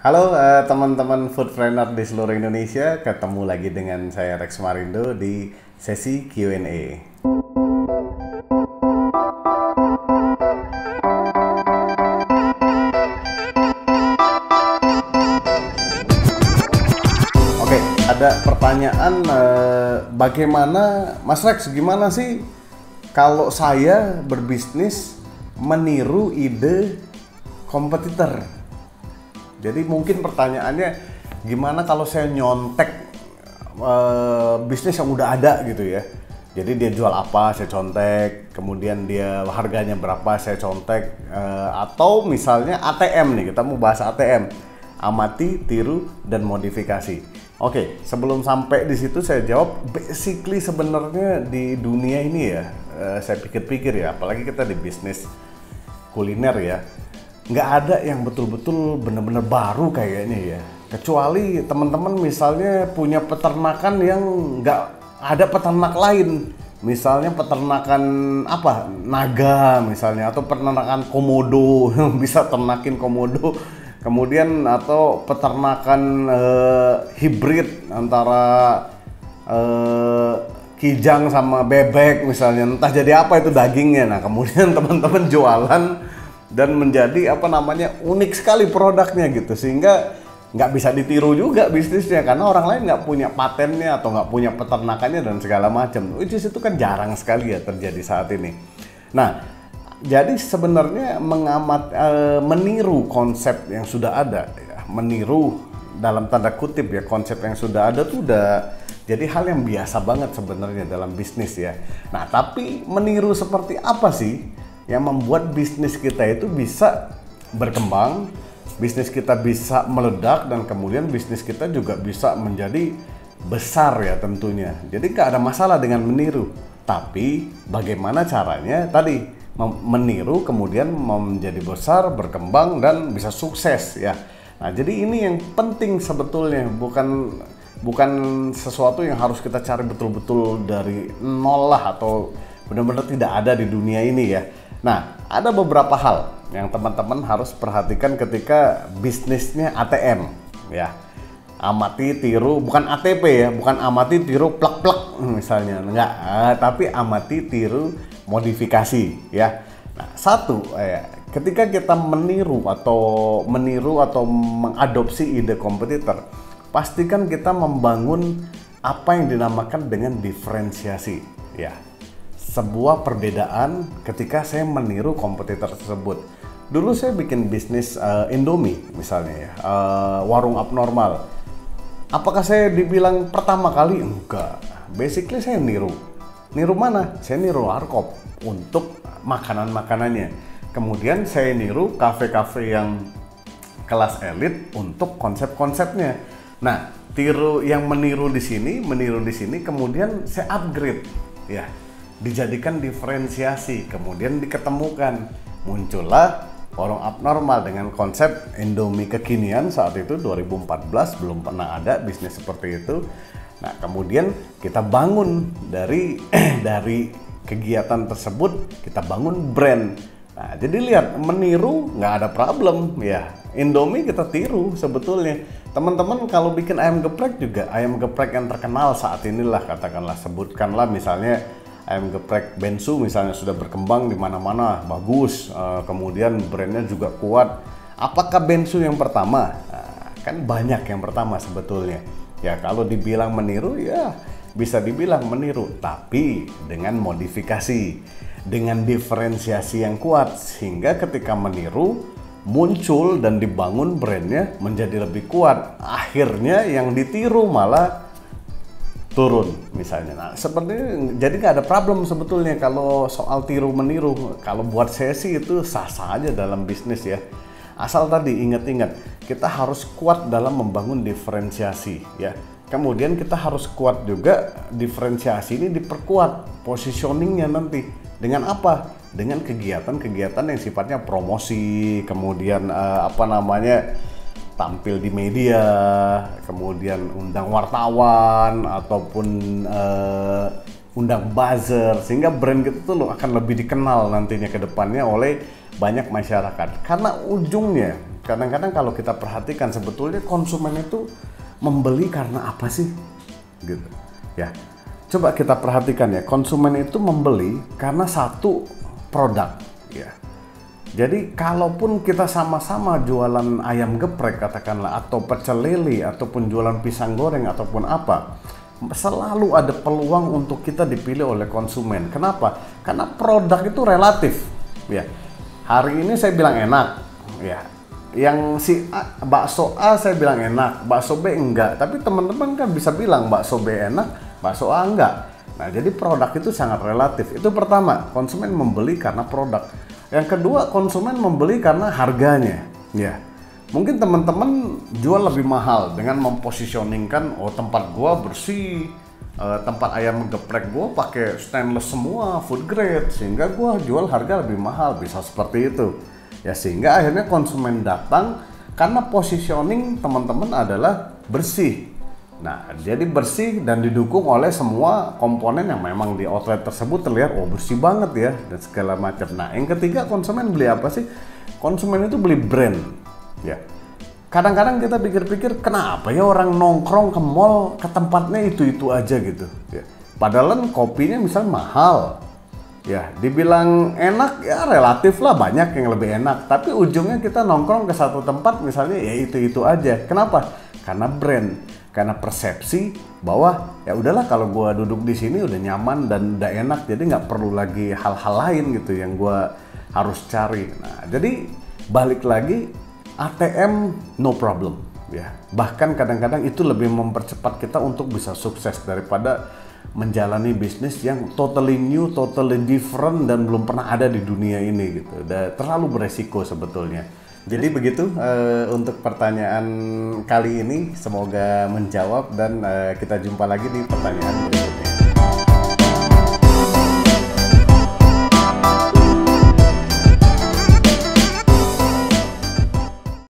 Halo teman-teman foodpreneur di seluruh Indonesia, ketemu lagi dengan saya Rex Marindo di sesi Q&A. Oke, ada pertanyaan bagaimana Mas Rex, gimana sih kalau saya berbisnis meniru ide kompetitor? Jadi mungkin pertanyaannya gimana kalau saya nyontek bisnis yang udah ada gitu ya. Jadi dia jual apa saya contek, kemudian dia harganya berapa saya contek, atau misalnya ATM nih, kita mau bahas ATM, amati, tiru, dan modifikasi. Oke, sebelum sampai di situ saya jawab, basically sebenarnya di dunia ini ya, saya pikir-pikir ya, apalagi kita di bisnis kuliner ya, nggak ada yang betul-betul benar-benar baru kayaknya ya, kecuali teman-teman misalnya punya peternakan yang nggak ada peternak lain, misalnya peternakan apa, naga misalnya, atau peternakan komodo yang bisa ternakin komodo, kemudian atau peternakan hibrid antara kijang sama bebek misalnya, entah jadi apa itu dagingnya. Nah kemudian teman-teman jualan dan menjadi apa namanya unik sekali produknya gitu, sehingga nggak bisa ditiru juga bisnisnya karena orang lain nggak punya patennya atau nggak punya peternakannya dan segala macam. Which is itu kan jarang sekali ya terjadi saat ini. Nah jadi sebenarnya meniru konsep yang sudah ada ya, meniru dalam tanda kutip ya, konsep yang sudah ada tuh udah jadi hal yang biasa banget sebenarnya dalam bisnis ya. Nah tapi meniru seperti apa sih yang membuat bisnis kita itu bisa berkembang, bisnis kita bisa meledak, dan kemudian bisnis kita juga bisa menjadi besar ya tentunya. Jadi nggak ada masalah dengan meniru, tapi bagaimana caranya tadi meniru kemudian menjadi besar, berkembang, dan bisa sukses ya. Nah jadi ini yang penting sebetulnya, bukan sesuatu yang harus kita cari betul-betul dari nol lah, atau benar-benar tidak ada di dunia ini ya. Nah, ada beberapa hal yang teman-teman harus perhatikan ketika bisnisnya ATM ya. Amati, tiru, bukan ATP ya, bukan amati, tiru, plek-plek misalnya, enggak, tapi amati, tiru, modifikasi ya. Nah, ketika kita meniru atau mengadopsi ide kompetitor, pastikan kita membangun apa yang dinamakan dengan diferensiasi ya. Sebuah perbedaan ketika saya meniru kompetitor tersebut. Dulu saya bikin bisnis Indomie misalnya ya, warung abnormal. Apakah saya dibilang pertama kali? Enggak. Basically saya niru. Niru mana? Saya niru Warkop untuk makanan-makanannya. Kemudian saya niru kafe-kafe yang kelas elit untuk konsep-konsepnya. Nah, meniru di sini, kemudian saya upgrade ya. Dijadikan diferensiasi, kemudian diketemukan, muncullah warung abnormal dengan konsep Indomie kekinian. Saat itu 2014, belum pernah ada bisnis seperti itu. Nah kemudian kita bangun dari kegiatan tersebut, kita bangun brand. Nah jadi lihat, meniru nggak ada problem ya. Indomie kita tiru sebetulnya. Teman-teman kalau bikin ayam geprek juga, ayam geprek yang terkenal saat inilah, katakanlah, sebutkanlah misalnya ayam geprek Bensu misalnya, sudah berkembang di mana-mana, bagus, kemudian brandnya juga kuat. Apakah Bensu yang pertama? Nah, kan banyak yang pertama sebetulnya. Ya kalau dibilang meniru ya bisa dibilang meniru, tapi dengan modifikasi, dengan diferensiasi yang kuat, sehingga ketika meniru muncul dan dibangun brandnya menjadi lebih kuat. Akhirnya yang ditiru malah turun misalnya. Nah sepertinya jadi nggak ada problem sebetulnya kalau soal tiru meniru. Kalau buat saya sih itu sah-sah aja dalam bisnis ya, asal tadi ingat-ingat kita harus kuat dalam membangun diferensiasi ya. Kemudian kita harus kuat juga, diferensiasi ini diperkuat positioningnya nanti dengan apa? Dengan kegiatan-kegiatan yang sifatnya promosi, kemudian tampil di media, kemudian undang wartawan ataupun undang buzzer, sehingga brand kita tuh akan lebih dikenal nantinya ke depannya oleh banyak masyarakat. Karena ujungnya kadang-kadang kalau kita perhatikan sebetulnya konsumen itu membeli karena apa sih? Gitu. Ya. Coba kita perhatikan ya, konsumen itu membeli karena satu produk, ya. Jadi kalaupun kita sama-sama jualan ayam geprek katakanlah, atau pecel lele, ataupun jualan pisang goreng ataupun apa, selalu ada peluang untuk kita dipilih oleh konsumen. Kenapa? Karena produk itu relatif, ya. Hari ini saya bilang enak, ya. Yang si A, bakso A saya bilang enak, bakso B enggak. Tapi teman-teman kan bisa bilang bakso B enak, bakso A enggak. Nah, jadi produk itu sangat relatif. Itu pertama, konsumen membeli karena produk. Yang kedua, konsumen membeli karena harganya. Ya, mungkin teman-teman jual lebih mahal dengan mempositioningkan, oh tempat gua bersih, tempat ayam geprek gua pakai stainless semua, food grade, sehingga gua jual harga lebih mahal, bisa seperti itu. Ya, sehingga akhirnya konsumen datang karena positioning teman-teman adalah bersih. Nah, jadi bersih dan didukung oleh semua komponen yang memang di outlet tersebut terlihat, oh bersih banget ya, dan segala macam. Nah, yang ketiga, konsumen beli apa sih? Konsumen itu beli brand. Ya. Kadang-kadang kita pikir-pikir, kenapa ya orang nongkrong ke mall, ke tempatnya itu-itu aja gitu. Ya. Padahal kopinya misalnya mahal. Ya, dibilang enak ya relatif lah, banyak yang lebih enak. Tapi ujungnya kita nongkrong ke satu tempat misalnya ya itu-itu aja. Kenapa? Karena brand, karena persepsi bahwa ya udahlah kalau gua duduk di sini udah nyaman dan udah enak, jadi nggak perlu lagi hal-hal lain gitu yang gua harus cari. Nah, jadi balik lagi ATM no problem ya. Bahkan kadang-kadang itu lebih mempercepat kita untuk bisa sukses daripada menjalani bisnis yang totally new, totally different dan belum pernah ada di dunia ini gitu. Udah terlalu beresiko sebetulnya. Jadi begitu untuk pertanyaan kali ini, semoga menjawab dan kita jumpa lagi di pertanyaan berikutnya.